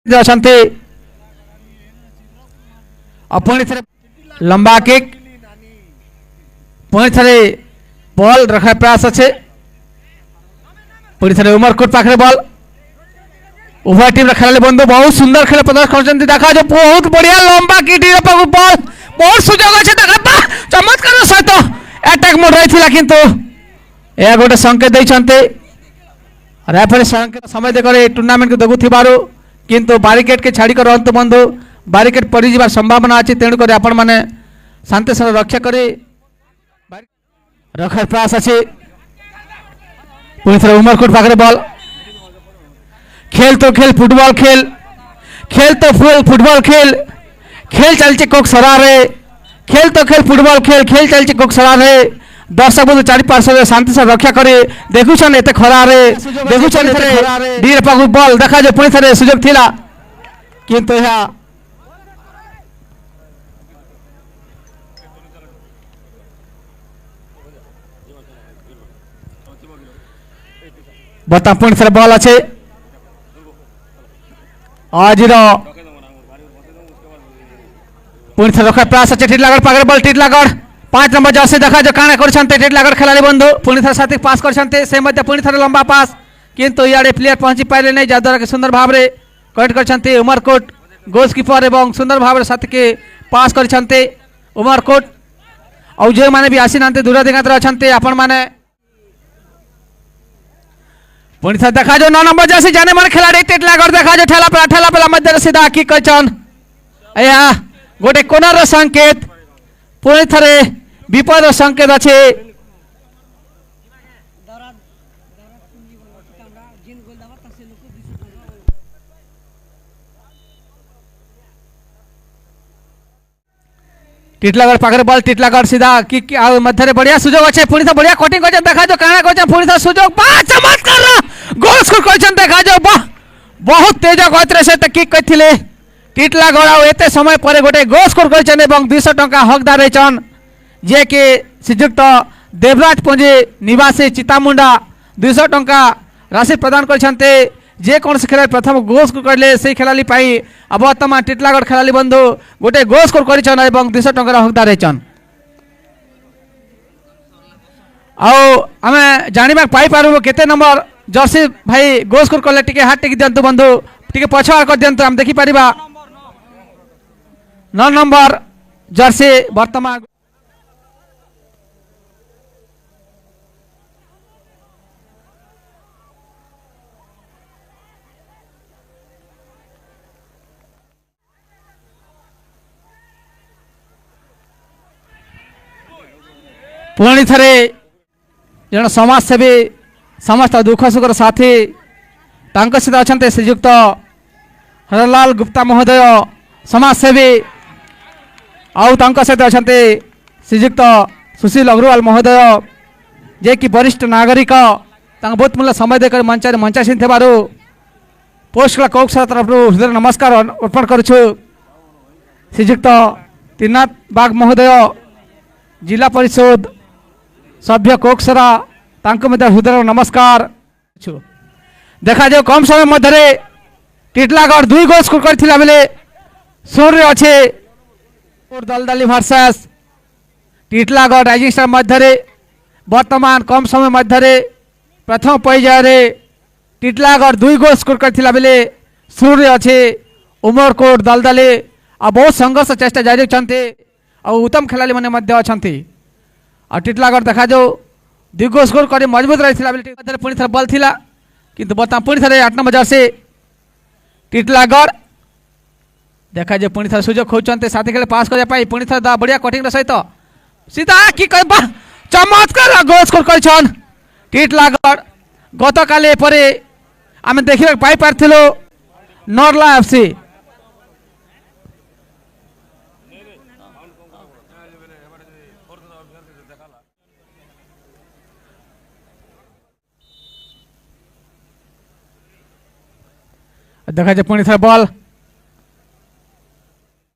अछंती पुणी थे लंबा किक पुणी थे बॉल रखा प्रयास अच्छे पुणी थे उमरकोट पाखे बॉल उभय टीम खेलाड़ी बंधु बहुत सुंदर खेल प्रदर्शन कर देखा जो बहुत बढ़िया लंबा किक बॉल बहुत सुजोग अच्छे देखा चमत्कार सहित अटैक मोड रही किंतु यह गोटे संकेत देते रेफरी संकेत समय देकर टूर्नामेंट को देखुवर किंतु बारिकेड के छाड़ी रहतु बंधु बारिकेड पड़ जा संभावना अच्छी तेणुक आपण मैंने शांति सर रक्षा कर रखार प्रयास अच्छे पुणी थे उमरकोट पाखे बॉल खेल तो खेल फुटबॉल खेल खेल तो फुटबॉल खेल खेल चलती कोकसरा खेल तो खेल फुटबॉल खेल खेल चलती कोकसरा दर्शक बंधु चारि पार्श्व शांति से रक्षा करे देखुन एत खरारे देखुन डीर पाखु बॉल देखा जो पुणी थे सुजोग थिला किंतु यह बता पुणी थे बॉल अच्छे आज पुणी थे रखा प्रयास अच्छे टिटलागढ़ पाखे बॉल टिटलागढ़ 5 नंबर जर्सी देखा जो काना कर टिटलागढ़ खेलाड़ी बंधु पुणी थे साथी पास कर पुणी थे लंबा पास किंतु इे प्लेयर पहुंची पारे नहीं जहाद्वारा कि सुंदर भाव में कट कर उमरकोट गोलकीपर एवं सुंदर भाव साथी के पास कर उमरकोट और जो मैंने भी आसी ना दूर दिगात अच्छा आपण मैंने पुणी थे देखा जो 9 नंबर जर्सी जाने मन खिलाड़ी टिटलागढ़ देखा जो ठेला पेला मध्य सीधा की कचन गोटे कोनर संकेत पुणी थे विपद संकेत अच्छे टिटलागढ़ पाखे बॉल टिटलागढ़ सीधा कि मध्य बढ़िया सुजोग अच्छे पुणी थे बढ़िया कटिंग कर देखा जो काना कर पुणी थे सुजोग चमत्कार गोल स्कोर कर देखा जो बहुत तेज गति सहित किक करते टिटलागढ़ आते समय पर गोटे गोल स्कोर कर 200 टंका हकदार होचन जे कि श्रीजुक्त देवराज पुंजी निवासी चितामुंडा 200 टंका राशि प्रदान करते जे कौन खेल प्रथम गोल स्कोर करले से खेलाड़ी अब वर्तमान टिटलागढ़ खेलाड़ी बंधु गोटे गोल स्कोर कर 200 टंकार हकदार होचन आम जाना पाइपू केते नंबर जर्सी भाई गोल स्कोर कले टिके हाथ टेक दिंतु बंधु टिके पछुआ कर दिंतु आम देखिपर 9 नंबर जर्सी वर्तमान पुणी थे जन समाजसेवी समस्त दुख सुखर साथी सहित अच्छा श्रीजुक्त हरलाल गुप्ता महोदय समाजसेवी आउ सहित अच्छा श्रीजुक्त सुशील अग्रवाल महोदय जे कि वरिष्ठ नागरिक बहुत मूल्य समय देकर मंचासीन पोस्ट क्लब कोकसरा तरफ हृदय नमस्कार अर्पण करुछु श्रीजुक्त त्रिनाथ बाग महोदय जिला परिषद सभ्य कोकसरा हृदय नमस्कार देखा जो कम समय मध्य टिटलागढ़ 2 गोल स्कोर करथिला बेले सोरे अच्छे दलदली वर्सेस टिटलागढ़ राइजिंग स्टार मध्य वर्तमान कम समय मध्य प्रथम पर्यायर टिटलागढ़ 2 गोल स्कोर करथिला बेले सोरे अच्छे उमरकोट दलदली आ बहुत संघर्ष चेष्टा जारी रखते और उत्तम खेलाड़ी मैंने अच्छा और टिटलागढ़ देखा जो 2 गोल स्कोर कर मजबूत रही पुणी थे बल थिला किंतु बता पुणी थे 8 नंबर जर्सी टिटलागढ़ देखा जो पुणी थे सुजोग खोजते साथी खेल पास करने पुणी थे बढ़िया कटिंग सहित सीधा कि चमत्कार गोल स्कोर कर टिटलागढ़ गत काली आम देखा पाइपारू नरला एफसी देखा पुणी थे बॉल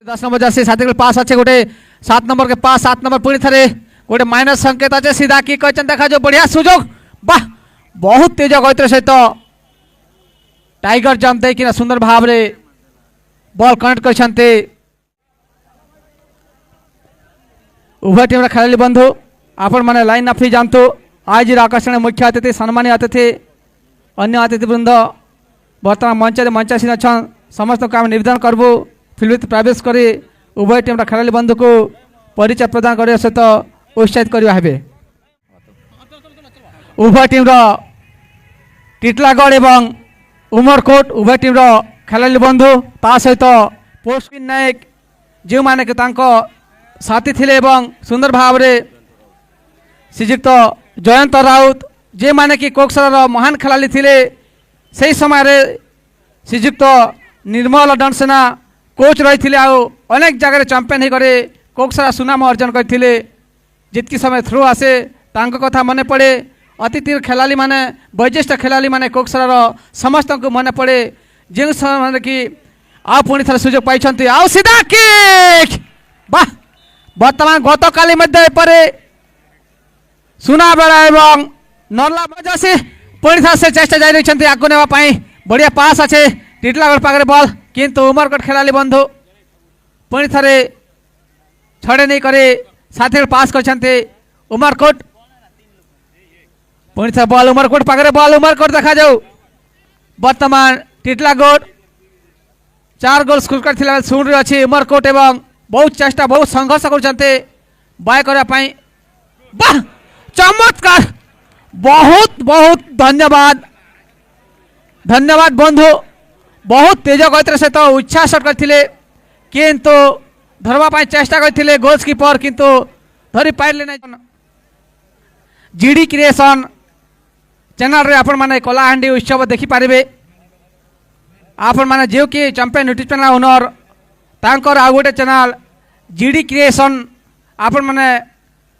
10 नंबर जर्सी साथी के पास अच्छे गोटे 7 नंबर के पास 7 नंबर पुणी थे गोटे माइनस संकेत अच्छे सीधा कि देखा जो बढ़िया सुजोग बहुत तेज गति सहित टाइगर जंप देकिना सुंदर भाव बॉल कनेक्ट करछन्ते उभय टीम खेलाड़ी बंधु आपण मैंने लाइन अफ जानतु आज आकर्षण मुख्य अतिथि सम्मानीय अतिथि अन्य अतिथि वृंद बर्तमान मंचासीन अच्छा समस्त को आम निवेदन करबू फिल्म प्रवेश कर उभय टीम खेलाड़ी बंधु को परिचय प्रदान करने सहित उत्साहित करवा हेबे उभय टीम टिटलागढ़ एवं उमरकोट उभय टीम खेलाड़ी बंधु ता सहित पोस्ट नायक जो माने कि तांको साथी थिले एवं सुंदर भाव रे श्रीजुक्त जयंत राउत जे माने कि कोकसरार महान खेलाड़ी थिले से समय रे श्रीजुक्त निर्मल दंडसेना कोच रही अनेक जगह चैंपियन होकर कोकसरा सुनाम अर्जन करते जितकी समय थ्रो आसे तांको कथा मन पड़े अतिथि खेलाड़ी माने वैज्येष्ठ खेलाड़ी माने कोकसरार समस्त को मन पड़े जो समय कि आ पुणी थे सुजोग पाई आउ सीधा किक वाह बर्तमान गत काली मध्य सुनाबेड़ा एवं नरला बजासी पुणी थे से चेष्टा जारी रही आगू नापी बढ़िया पास अच्छे टिटलागढ़ पाखे बॉल किंतु उमरकोट खेलाड़ी बंधु पुणी थे छड़े नहीं करे साथी पास करछन्ते उमरकोट पुणी थे बॉल उमरकोट पाखे बॉल उमरकोट देखा जाऊ बर्तमान टिटलागढ़ 4 गोल स्कोर कर शुण रही अच्छी उमरकोट एवं बहुत चेष्टा बहुत संघर्ष करछन्ते बाय करने वाह चमत्कार बहुत बहुत धन्यवाद धन्यवाद बंधु बहुत तेज गतिर सहित उत्साह शॉट करते किंतु धरवाई चेष्टा करते गोल्स कीपर किंतु धरी पारे ना जीडी क्रिएशन चैनल रे आपण माने कलाहांडी उत्सव देखिपारे आपण माने जो कि चैंपियन यूट्यूब चैनल ओनर तांकर आ गोटे चैनल जीडी क्रिएशन आपण माने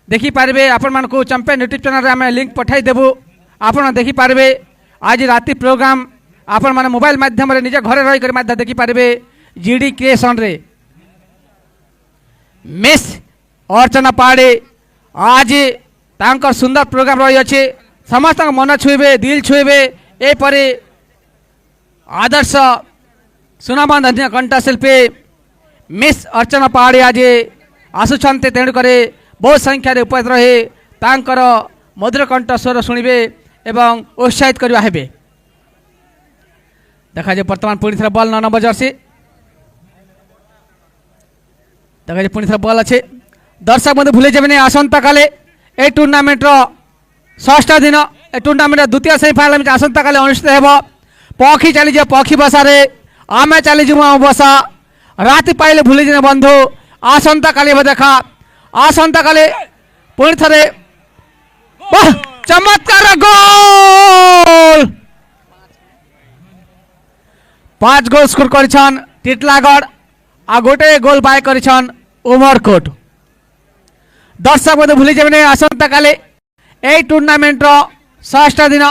देखिपारे आपण मान को चैंपियन यूट्यूब चैनल रे आम लिंक पठाई देबू आपण देखिपारे आज राति प्रोग्राम आपण माने मोबाइल माध्यम रे निज घरे रही कर माध्य देखिपारे जीडी क्रिएशन रे मिस अर्चना पाड़े आज तांकर सुंदर प्रोग्राम रही अच्छे समस्त मन छुईबे दिल छुईबे एपरी आदर्श सुनाम धन्य कंठशिल्पी मिस अर्चना पहाड़ी आज आसुंच तेणुक बहुत संख्यार उपस्थित रही तांकर मधुर कंठ स्वर शुणे एवं उत्साहित करवा हेबे देखा जाए बर्तमान पुणी थे बॉल 9 नंबर जर्सी देखा जाए पुणी थे बॉल अच्छे दर्शक बंधु भूले जाए आसंता काले ए टूर्नामेंट षष्ठ दिन ए टूर्नामेंट द्वितीय सेमिफाइनाल मैच आसंता काले अनुष्ठित हेबो पक्षी चली पक्षी बसा रे आमे चलीजु बसा राति पाइले भूली जाए बंधु आसंता काली देखा आसंता काले पुणी थे चमत्कार गोल 5 गोल स्कोर करिछन टिटलागढ़ आ गोटे गोल बाय करिछन उमरकोट दर्शक मध्य भूली जाए आसंता काले ए टूर्नामेंट षष्ठ दिन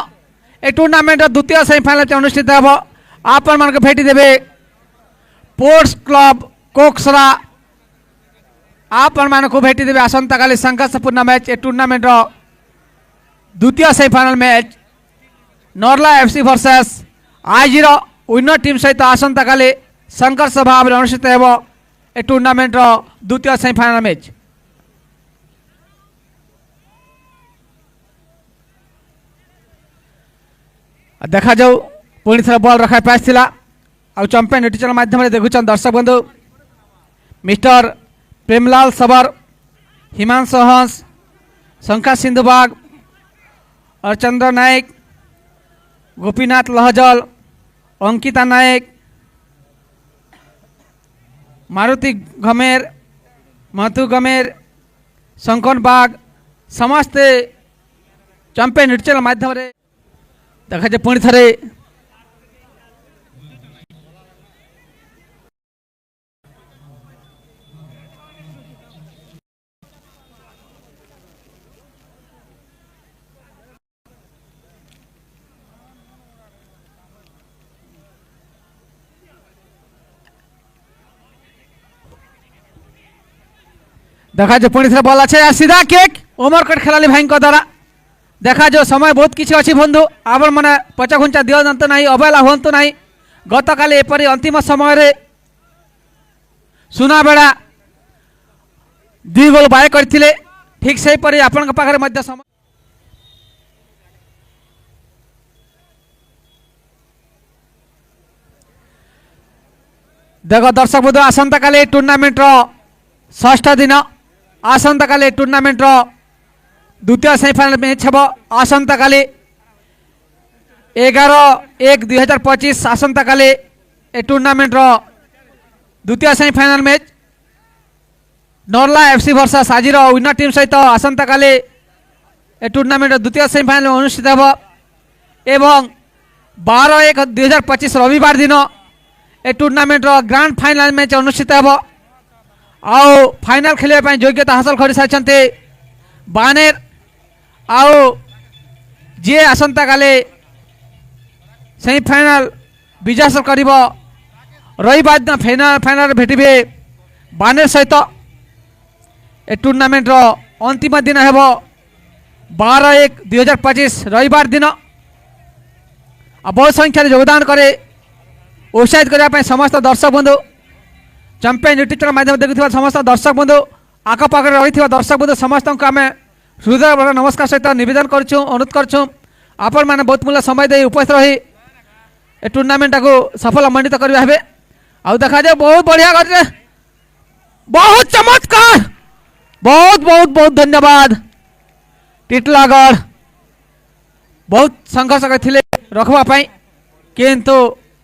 ए टूर्नामेंट द्वितीय सेमिफाइनाल अनुष्ठित हेबो आपण मान भेटी देबे स्पोर्ट्स क्लब कोकसरा आपण मान भेटी देबे आसंता काले संघर्षपूर्ण मैच ए टूर्नामेंट द्वितीय semi-final match Narla FC versus आज विनर टीम सहित आसंता काले संघर्ष भाव में अनुष्ठित हेबो ए टूर्नामेंट द्वितीय सेमिफाइनाल मैच देखा जाऊ पुणी थर बॉल रखा पास थिला आ चैंपियन यूट्यूब चैनल माध्यम देखुछन दर्शक बंधु मिस्टर प्रेमलाल सबर हिमांशु हंस शंका सिंधुबाग और चंद्र नायक गोपीनाथ लहजल अंकिता नायक मारुति गमेर महतु गमेर शंकन बाग समस्ते चैंपियन यूट्यूब चैनल माध्यम देखा जाए पुणी थे देखा जो पुणी थे बॉल अच्छे सीधा किक उमरकोट खेलाड़ी भाई द्वारा देखा जो समय बहुत किसी अच्छी बंधु आपण मैंने पचा घुंचा दिंतु ना अवहेला हूँ ना गत काली एपरी अंतिम समय रे सुनाबेड़ा 2 गोल बाय करथिले ठीक से परि आपन पाखरे मध्य सम देखो दर्शक बंधु आसंता काली टूर्नामेंट रो षष्ठ दिन आसंता काली टूर्नामेंट रो द्वितीय सेमीफाइनल मैच हेबो आसंता काली 11-1-2025 आसंता काली ए टूर्नामेंट रो द्वितीय सेमीफाइनल मैच नॉर्ला एफसी वर्सेस आज विनर टीम सहित आसंता काली ए टूर्नामेंट द्वितीय सेमीफाइनल अनुष्ठित हेबो एवं 12-1-2025 रविवार दिन ए टूर्नामेंट रो ग्रांड फाइनल मैच अनुष्ठित हेबो आओ फाइनल खेलिया पय योग्यता हासिल करि साचंते बानेर आओ जे आसंता काली सेमीफाइनल विजय हासिल करिवो रविवार दिन फाइनल भेटिबे बानेर सहित ए टूर्नामेंट रो अंतिम दिन हेबो 12-1-2025 रविवार दिन बहुत संख्या योगदान करे उत्साहित करने समस्त दर्शक बंधु चैंपियन यूट्यूब चैनल माध्यम देखुवा समस्त दर्शक बंधु आखपाखे रही दर्शक बंधु समस्त को आम हृदय नमस्कार सहित निवेदन करुँ अनुरोध करुँ आपण मैंने बहुत मूल्य समय दे उपस्थित रही ए टूर्नामेंट को सफल मंडित करेंगे आउ देखा जाए बहुत बढ़िया कर बहुत चमत्कार बहुत बहुत बहुत धन्यवाद टिटलागढ़ बहुत संघर्ष करते रखवाई किंतु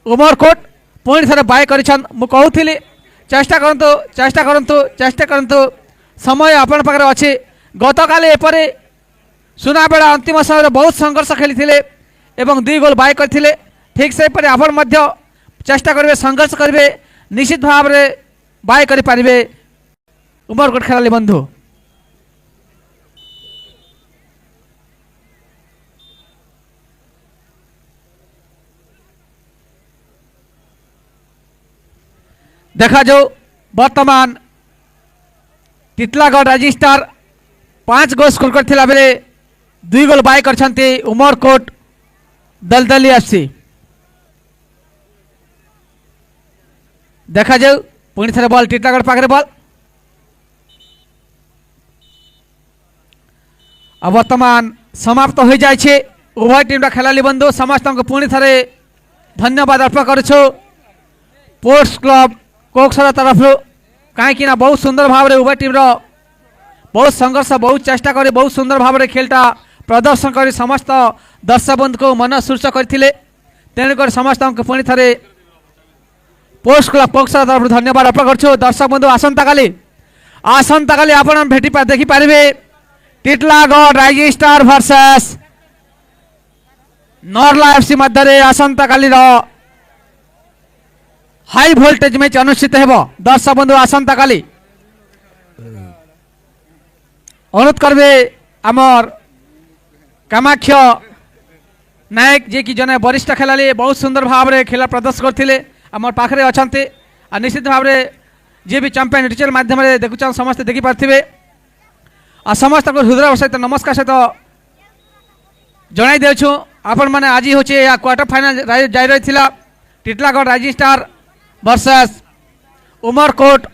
उमरकोट पुणी थे बाय कर कहूली चेष्टा करूँ समय आपण पाखे अच्छे गत काले एपरी सुनाबेड़ा अंतिम समय बहुत संघर्ष खेली एवं 2 गोल बाय करते ठीक से आपण चेष्टा करेंगे संघर्ष करेंगे निश्चित भाव में बाय करें उमरकोट खेलाड़ी बंधु देखा जो वर्तमान टिटलागढ़ रजिस्टार 5 गोल स्कोर करथिला बेले 2 गोल बाय करछंती उमरकोट दलदली एफसी देखा जाऊ पुणी थे बॉल टिटलागढ़ पाखे बॉल अब वर्तमान समाप्त हो जाए उभय टीम खेलाड़ी बंधु समस्त को पुणी थे धन्यवाद अर्पण करुछु स्पोर्ट्स क्लब कोकसरा तरफ कहीं बहुत सुंदर भाव में उभय टीम बहुत संघर्ष बहुत चेष्टा कर बहुत सुंदर भाव में खेलटा प्रदर्शन कर समस्त दर्शक बंधु को मन शीर्ष करते तेणुक समस्त को पुणी थे स्पोर्ट्स क्लब कोकसरा तरफ धन्यवाद अर्पण करुछु दर्शक बंधु आसंता काली आपण भेटी देखिपारे टिटलागढ़ रजिस्टार वर्सेस नॉर्ला एफसी मध्य आसंता काली हाई वोल्टेज मैच अनुष्ठित हेबो दर्शक बंधु आसंता काली अनुरोध करबे आमर कामाख्य नायक जे कि जने वरिष्ठ खेलाड़ी बहुत सुंदर भाव में खेला प्रदर्शन करथिले आमर पाखरे अछंते आ निश्चित भाव में जे भी चैंपियन डिजिटल माध्यम रे देखुछन समस्त देखि पारथिबे आ समस्त को हृदय सहित नमस्कार सहित जणाई देछु आपण माने आज होचे या क्वार्टर फाइनल जाई रहिथिला टिटलागढ़ रजिस्टार वर्सेस उमरकोट